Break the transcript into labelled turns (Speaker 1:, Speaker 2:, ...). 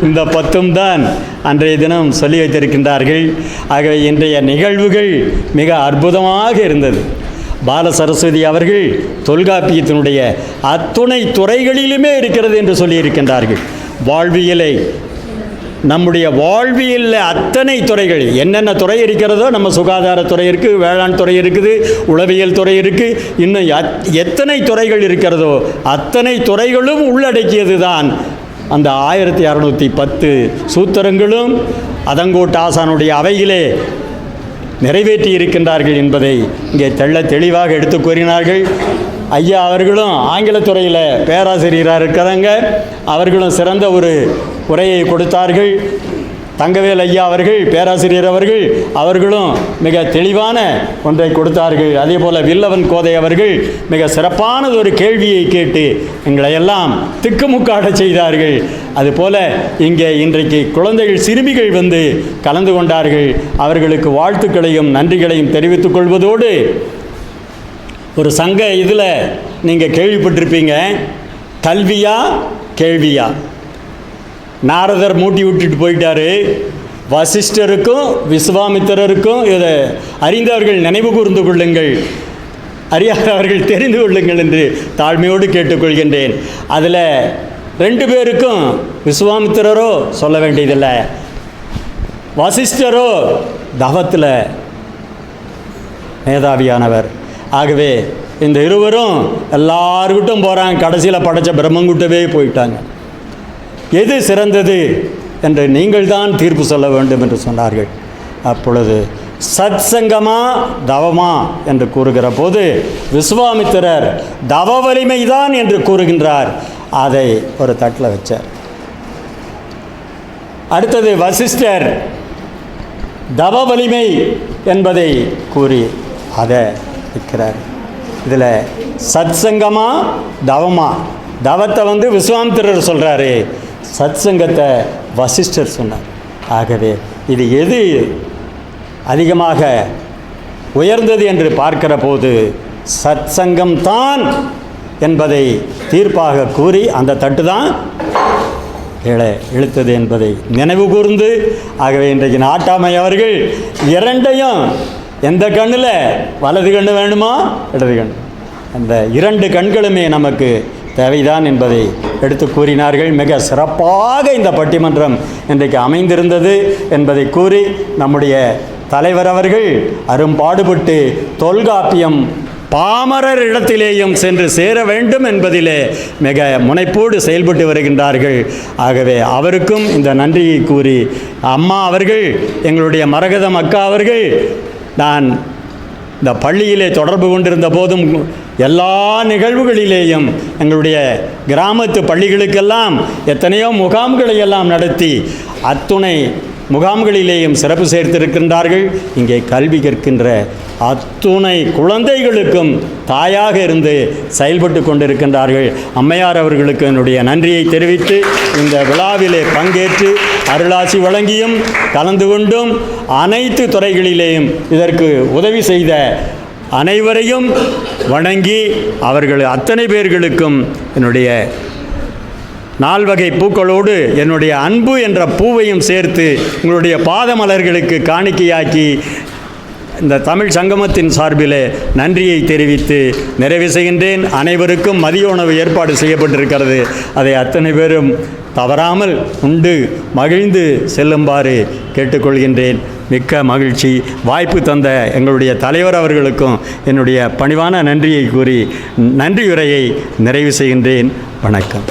Speaker 1: இந்த 10 தான் அன்றைய தினம் சொல்லி வைத்திருக்கின்றார்கள். ஆகவே இன்றைய நிகழ்வுகள் மிக அற்புதமாக இருந்தது. பால சரஸ்வதி அவர்கள் தொல்காப்பியத்தினுடைய அத்துணை துறைகளிலுமே இருக்கிறது என்று சொல்லியிருக்கின்றார்கள். வாழ்வியலை, நம்முடைய வாழ்வியலில் அத்தனை துறைகள் என்னென்ன துறை இருக்கிறதோ, நம்ம சுகாதாரத்துறை இருக்குது, வேளாண் துறை இருக்குது, உளவியல் துறை இருக்குது, இன்னும் எத்தனை துறைகள் இருக்கிறதோ அத்தனை துறைகளும் உள்ளடக்கியது தான் அந்த 1610 சூத்திரங்களும் அதங்கோட்டு ஆசானுடைய அவையிலே நிறைவேற்றி இருக்கின்றார்கள் என்பதை இங்கே தெளிவாக எடுத்து கூறினார்கள். ஐயா அவர்களும் ஆங்கிலத்துறையில் பேராசிரியராக இருக்கிறாங்க. அவர்களும் சிறந்த ஒரு உரையை கொடுத்தார்கள். தங்கவேல் ஐயா அவர்கள், பேராசிரியர் அவர்களும் மிக தெளிவான ஒன்றை கொடுத்தார்கள். அதே போல் வில்லவன் கோதை அவர்கள் மிக சிறப்பானது ஒரு கேள்வியை கேட்டு எங்களை எல்லாம் திக்குமுக்காட செய்தார்கள். அதுபோல் இங்கே இன்றைக்கு குழந்தைகள், சிறுமிகள் வந்து கலந்து கொண்டார்கள். அவர்களுக்கு வாழ்த்துக்களையும் நன்றிகளையும் தெரிவித்துக் கொள்வதோடு, ஒரு சங்க இதில் நீங்கள் கேள்விப்பட்டிருப்பீங்க, கல்வியா கேள்வியா. நாரதர் மூட்டி விட்டுட்டு போயிட்டார். வசிஷ்டருக்கும் விஸ்வாமித்திரருக்கும் இதை அறிந்தவர்கள் நினைவு கூர்ந்து கொள்ளுங்கள், அறியாதவர்கள் தெரிந்து கொள்ளுங்கள் என்று தாழ்மையோடு கேட்டுக்கொள்கின்றேன். அதில் 2 பேருக்கும் விஸ்வாமித்திரரோ சொல்ல வேண்டியதில்லை, வசிஷ்டரோ தவத்தில் மேதாவியானவர். ஆகவே இந்த இருவரும் எல்லாருக்கிட்டும் போகிறாங்க, கடைசியில் படைத்த பிரம்மங்குட்டவே போயிட்டாங்க. எது சிறந்தது என்று நீங்கள் தான் தீர்ப்பு சொல்ல வேண்டும் என்று சொன்னார்கள். அப்பொழுது சத் சங்கமா தவமா என்று கூறுகிற போது விஸ்வாமித்திரர் தவ வலிமைதான் என்று கூறுகின்றார். அதை ஒரு தட்டில் வச்சார். அடுத்தது வசிஷ்டர் தவ வலிமை என்பதை கூறி அதை வைக்கிறார். இதில் சத் சங்கமா தவமா, தவத்தை வந்து விஸ்வாமித்திரர் சொல்கிறாரு, சத் சங்கத்தை வசிஷ்டர் சொன்னார். ஆகவே இது எது அதிகமாக உயர்ந்தது என்று பார்க்கிற போது சத் சங்கம்தான் என்பதை தீர்ப்பாக கூறி அந்த தட்டு தான் இழுத்தது என்பதை நினைவு கூர்ந்து, ஆகவே இன்றைக்கு நாட்டாமை அவர்கள் 2ஐயும், எந்த கண்ணில் வலது கண்ணு வேணுமா இடது கண், அந்த 2 கண்களுமே நமக்கு தேவைதான் என்பதை எடுத்து கூறினார்கள். மிக சிறப்பாக இந்த பட்டிமன்றம் இன்றைக்கு அமைந்திருந்தது என்பதை கூறி, நம்முடைய தலைவர் அவர்கள் அரும்பாடுபட்டு தொல்காப்பியம் பாமரர் இடத்திலேயும் சென்று சேர வேண்டும் என்பதிலே மிக முனைப்போடு செயல்பட்டு வருகின்றார்கள். ஆகவே அவருக்கும் இந்த நன்றியை கூறி, அம்மா அவர்கள், எங்களுடைய மரகதம் அக்கா அவர்கள், நான் இந்த பள்ளியிலே தொடர்பு கொண்டிருந்த போதும் எல்லா நிகழ்வுகளிலேயும் எங்களுடைய கிராமத்து பள்ளிகளுக்கெல்லாம் எத்தனையோ முகாம்களை எல்லாம் நடத்தி அத்துணை முகாம்களிலேயும் சிறப்பு சேர்த்திருக்கின்றார்கள். இங்கே கல்வி கற்கின்ற அத்துணை குழந்தைகளுக்கும் தாயாக இருந்து செயல்பட்டு கொண்டிருக்கின்றார்கள். அம்மையார் அவர்களுக்கு என்னுடைய நன்றியை தெரிவித்து, இந்த விழாவிலே பங்கேற்று அருளாசி வழங்கியும் கலந்து கொண்டும் அனைத்து துறைகளிலேயும் இதற்கு உதவி செய்த அனைவரையும் வணங்கி, அவர்கள் அத்தனை பேர்களுக்கும் என்னுடைய 4 வகை பூக்களோடு என்னுடைய அன்பு என்ற பூவையும் சேர்த்து உங்களுடைய பாதமலர்களுக்கு காணிக்கையாக்கி இந்த தமிழ் சங்கமத்தின் சார்பிலே நன்றியை தெரிவித்து நிறைவு செய்கின்றேன். அனைவருக்கும் மதிய உணவு ஏற்பாடு செய்யப்பட்டிருக்கிறது. அதை அத்தனை பேரும் தவறாமல் உண்டு மகிழ்ந்து செல்லுமாறு கேட்டுக்கொள்கின்றேன். மிக்க மகிழ்ச்சி. வாய்ப்பு தந்த எங்களுடைய தலைவர் அவர்களுக்கும் என்னுடைய பணிவான நன்றியை கூறி நன்றியுரையை நிறைவு செய்கின்றேன். வணக்கம்.